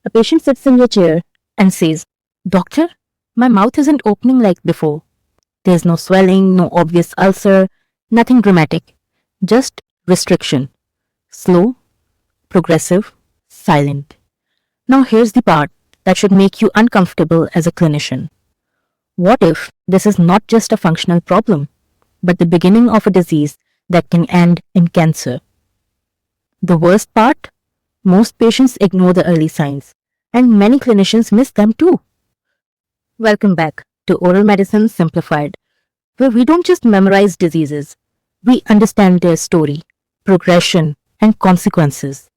A patient sits in your chair and says, "Doctor, my mouth isn't opening like before. There's no swelling, no obvious ulcer, nothing dramatic. Just restriction. Slow, progressive, silent." Now here's the part that should make you uncomfortable as a clinician. What if this is not just a functional problem, but the beginning of a disease that can end in cancer? The worst part? Most patients ignore the early signs, and many clinicians miss them too. Welcome back to Oral Medicine Simplified, where we don't just memorize diseases, we understand their story, progression, and consequences.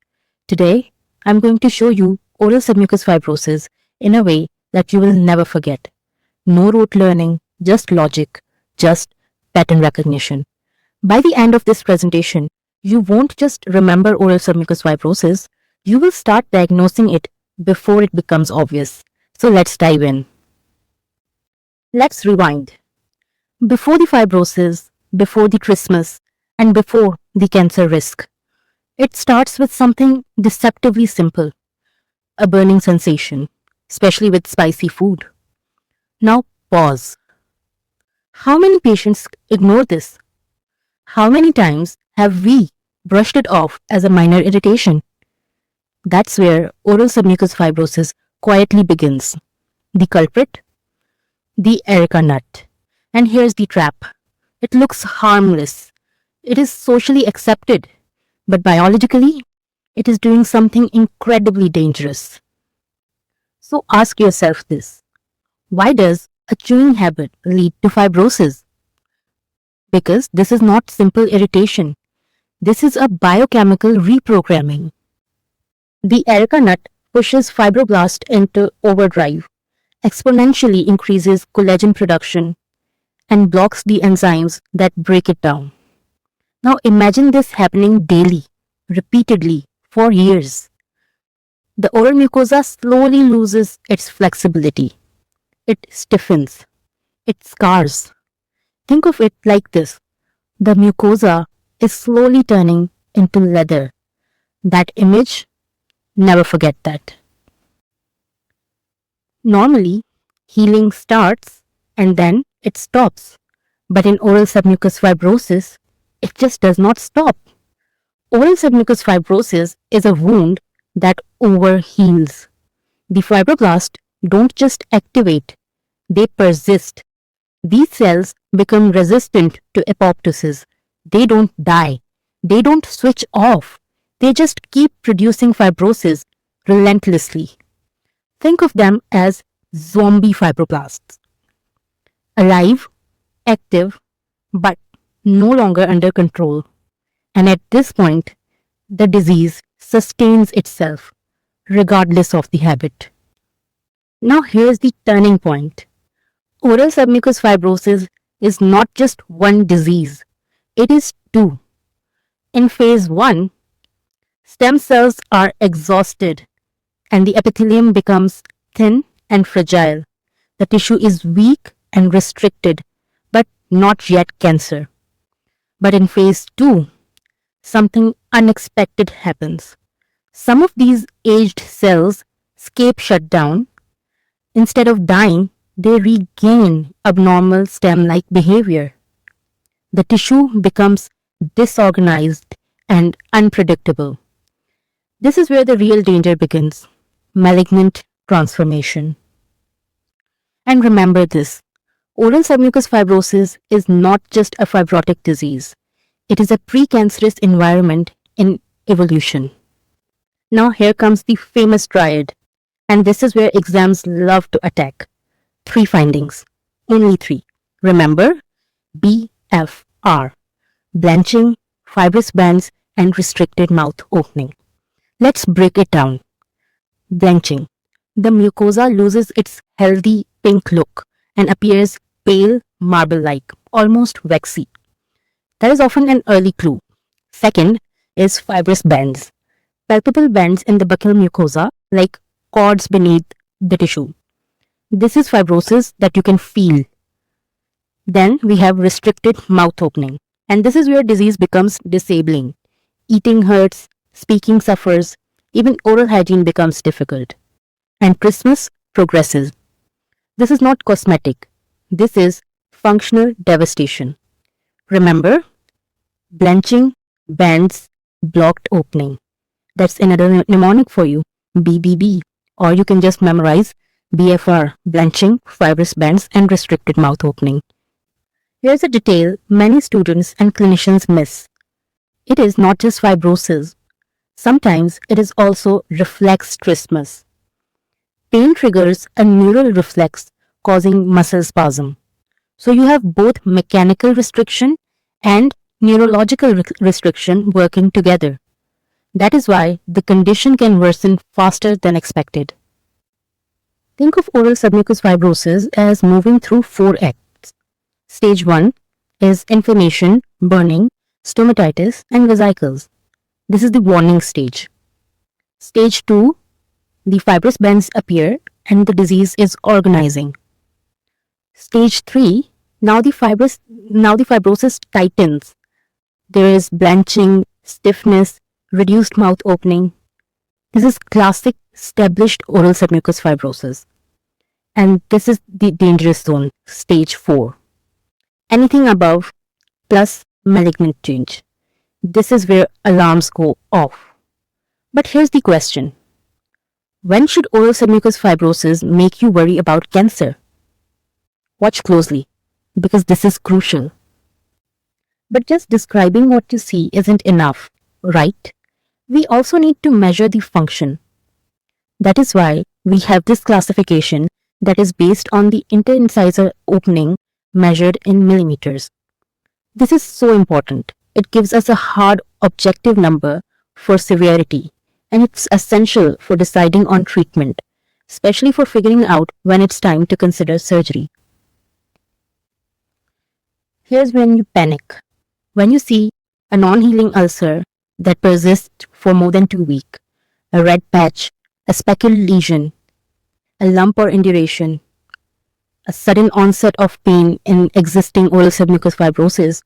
Today, I'm going to show you oral submucous fibrosis in a way that you will never forget. No rote learning, just logic, just pattern recognition. By the end of this presentation, you won't just remember oral submucous fibrosis, you will start diagnosing it before it becomes obvious. So let's dive in. Let's rewind. Before the fibrosis, before the trismus, and before the cancer risk, it starts with something deceptively simple. A burning sensation, especially with spicy food. Now pause. How many patients ignore this? How many times have we brushed it off as a minor irritation? That's where oral submucous fibrosis quietly begins. The culprit? The Areca nut. And here's the trap. It looks harmless. It is socially accepted. But biologically, it is doing something incredibly dangerous. So ask yourself this. Why does a chewing habit lead to fibrosis? Because this is not simple irritation. This is a biochemical reprogramming. The Areca nut pushes fibroblasts into overdrive, exponentially increases collagen production, and blocks the enzymes that break it down. Now imagine this happening daily, repeatedly, for years. The oral mucosa slowly loses its flexibility. It stiffens. It scars. Think of it like this. The mucosa is slowly turning into leather. That image, never forget that. Normally, healing starts and then it stops. But in oral submucous fibrosis, it just does not stop. Oral submucous fibrosis is a wound that overheals. The fibroblasts don't just activate, they persist. These cells become resistant to apoptosis. They don't die. They don't switch off. They just keep producing fibrosis relentlessly. Think of them as zombie fibroblasts. Alive, active, but no longer under control. And at this point, the disease sustains itself, regardless of the habit. Now here's the turning point. Oral submucous fibrosis is not just one disease, it is two. In phase 1, stem cells are exhausted and the epithelium becomes thin and fragile. The tissue is weak and restricted, but not yet cancer. But in phase 2, something unexpected happens. Some of these aged cells escape shutdown. Instead of dying, they regain abnormal stem-like behavior. The tissue becomes disorganized and unpredictable. This is where the real danger begins. Malignant transformation. And remember this. Oral submucous fibrosis is not just a fibrotic disease. It is a precancerous environment in evolution. Now here comes the famous Triad. And this is where exams love to attack. 3 findings. Only 3. Remember? BFR. Blanching, fibrous bands, and restricted mouth opening. Let's break it down. Blanching. The mucosa loses its healthy pink look and appears pale, marble-like, almost waxy. That is often an early clue. Second is fibrous bands. Palpable bands in the buccal mucosa, like cords beneath the tissue. This is fibrosis that you can feel. Then we have restricted mouth opening. And this is where disease becomes disabling. Eating hurts, speaking suffers, even oral hygiene becomes difficult. and trismus progresses. This is not cosmetic. This is functional devastation. Remember, blanching, bands, blocked opening. That's another mnemonic for you, BBB. Or you can just memorize BFR, blanching, fibrous bands, and restricted mouth opening. Here's a detail many students and clinicians miss. It is not just fibrosis. Sometimes it is also reflex trismus. Pain triggers a neural reflex causing muscle spasm. So you have both mechanical restriction and neurological restriction working together. That is why the condition can worsen faster than expected. Think of oral submucous fibrosis as moving through 4 acts. Stage 1 is inflammation, burning, stomatitis, and vesicles. This is the warning stage. Stage 2, the fibrous bands appear and the disease is organizing. Stage 3, now the fibrosis tightens. There is blanching, stiffness, reduced mouth opening. This is classic established oral submucous fibrosis. And this is the dangerous zone, stage 4. Anything above plus malignant change. This is where alarms go off. But here's the question. When should oral submucous fibrosis make you worry about cancer? Watch closely, because this is crucial. But just describing what you see isn't enough, right? We also need to measure the function. That is why we have this classification that is based on the interincisor opening measured in millimeters. This is so important. It gives us a hard objective number for severity, and it's essential for deciding on treatment, especially for figuring out when it's time to consider surgery. Here's when you panic. When you see a non-healing ulcer that persists for more than 2 weeks, a red patch, a speckled lesion, a lump or induration, a sudden onset of pain in existing oral submucous fibrosis,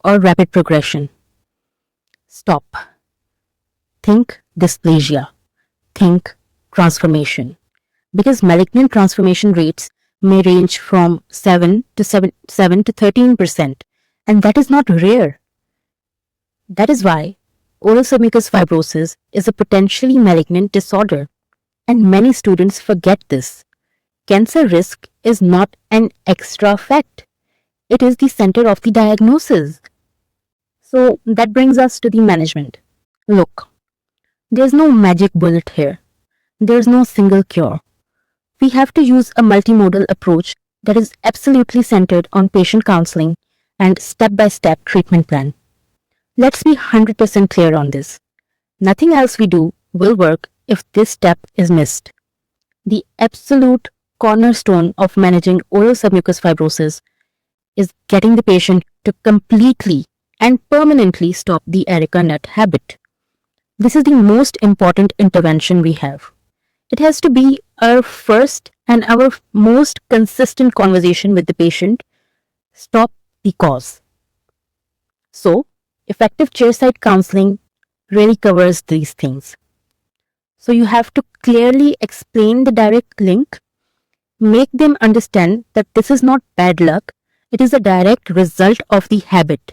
or rapid progression. Stop. Think dysplasia. Think transformation. Because malignant transformation rates may range from 7 to 13%, and that is not rare. That is why oral submucous fibrosis is a potentially malignant disorder, and many students forget this. Cancer risk is not an extra fact. It is the center of the diagnosis. So that brings us to the management. Look, there's no magic bullet here. There's no single cure. We have to use a multimodal approach that is absolutely centered on patient counseling and step-by-step treatment plan. Let's be 100% clear on this. Nothing else we do will work if this step is missed. The absolute cornerstone of managing oral submucous fibrosis is getting the patient to completely and permanently stop the Areca nut habit. This is the most important intervention we have. It has to be our first and our most consistent conversation with the patient. Stop the cause. So, effective chairside counseling really covers these things. So you have to clearly explain the direct link, make them understand that this is not bad luck, it is a direct result of the habit.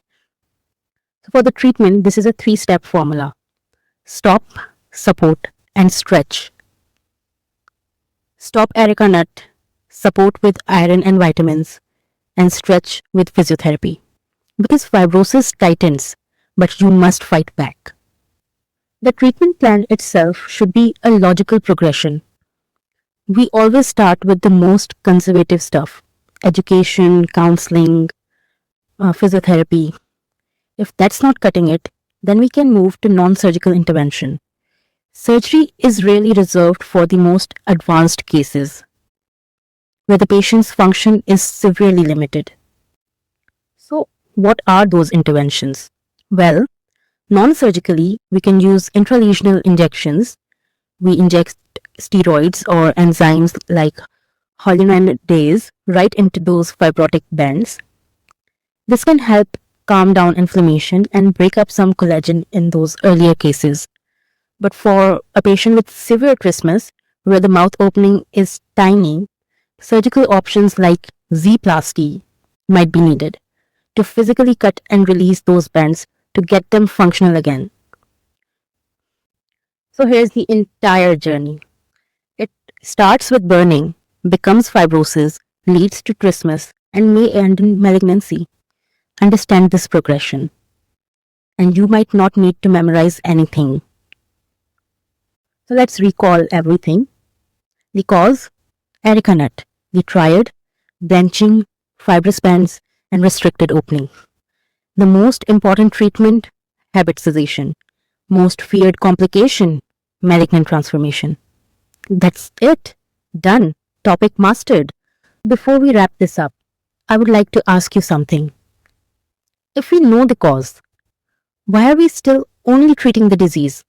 So for the treatment, this is a 3-step formula. Stop, support, and stretch. Stop Areca nut, support with iron and vitamins, and stretch with physiotherapy. Because fibrosis tightens, but you must fight back. The treatment plan itself should be a logical progression. We always start with the most conservative stuff: education, counseling, physiotherapy. If that's not cutting it, then we can move to non-surgical intervention. Surgery is really reserved for the most advanced cases, where the patient's function is severely limited. So, what are those interventions? Well, non-surgically, we can use intralesional injections. We inject steroids or enzymes like hyaluronidase right into those fibrotic bands. This can help calm down inflammation and break up some collagen in those earlier cases. But for a patient with severe trismus, where the mouth opening is tiny, surgical options like Z-plasty might be needed to physically cut and release those bends to get them functional again. So here's the entire journey. It starts with burning, becomes fibrosis, leads to trismus, and may end in malignancy. Understand this progression. And you might not need to memorize anything. So let's recall everything. The cause, Areca nut. The Triad, blanching, fibrous bends, and restricted opening. The most important treatment, habit cessation. Most feared complication, malignant transformation. That's it. Done. Topic mastered. Before we wrap this up, I would like to ask you something. If we know the cause, why are we still only treating the disease?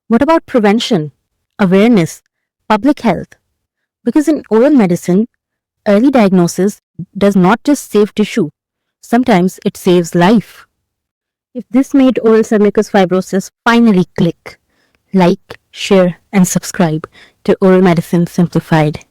What about prevention, awareness, public health? Because in oral medicine, early diagnosis does not just save tissue. Sometimes it saves life. If this made oral submucous fibrosis finally click, like, share, and subscribe to Oral Medicine Simplified.